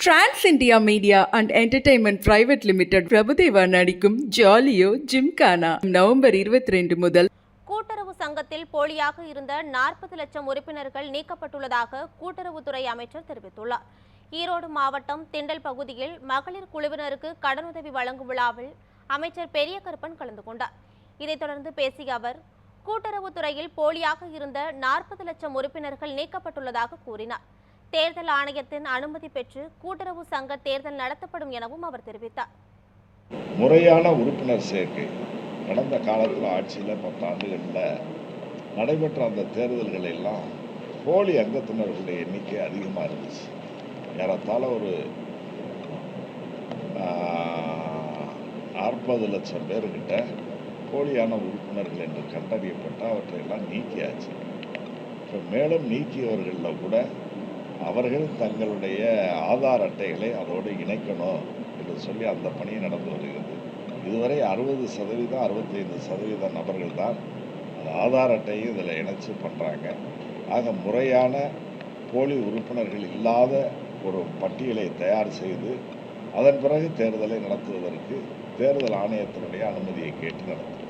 Trans India media and entertainment private limited Prabhudeva நடிக்கும் ஜாலியோ gymkhana November 22 முதல். கூட்டுறவு சங்கத்தில் போலியாக இருந்த 40 லட்சம் உறுப்பினர்கள் நீக்கப்பட்டுள்ளதாக கூட்டுறவுத்துறை அமைச்சர் தெரிவித்துள்ளார். ஈரோடு மாவட்டம் திண்டல் பகுதியில் மகளிர் குழுவினருக்கு கடனுதவி வழங்கும் விழாவில் அமைச்சர் பெரியகருப்பன் கலந்து கொண்டார். இதைத் தொடர்ந்து பேசிய அவர், கூட்டுறவுத்துறையில் போலியாக இருந்த 40 லட்சம் உறுப்பினர்கள் நீக்கப்பட்டுள்ளதாக கூறினார். தேர்தல் ஆணையத்தின் அனுமதி பெற்று கூட்டுறவு சங்க தேர்தல் நடத்தப்படும் எனவும் அவர் தெரிவித்தார். முறையான உறுப்பினர் சேர்க்கை கடந்த காலத்தில் ஆட்சியில் 10 ஆண்டுகளில் நடைபெற்ற அந்த தேர்தல்கள் எல்லாம் போலி அங்கத்தினர்களுடைய எண்ணிக்கை அதிகமாக இருந்துச்சு. ஏறத்தாழ ஒரு 40 லட்சம் பேர்கிட்ட போலியான உறுப்பினர்கள் என்று கண்டறியப்பட்ட அவற்றையெல்லாம் நீக்கியாச்சு. இப்போ மேலும் நீக்கியவர்களில் கூட அவர்கள் தங்களுடைய ஆதார் அட்டைகளை அதோடு இணைக்கணும் என்று சொல்லி அந்த பணி நடந்து வருகிறது. இதுவரை 60% 65% நபர்கள் தான் அந்த ஆதார் அட்டையும் இதில் இணைச்சு பண்ணுறாங்க. ஆக முறையான போலி உறுப்பினர்கள் இல்லாத ஒரு பட்டியலை தயார் செய்து அதன் பிறகு தேர்தலை நடத்துவதற்கு தேர்தல் ஆணையத்தினுடைய அனுமதியை கேட்டு நடத்தும்.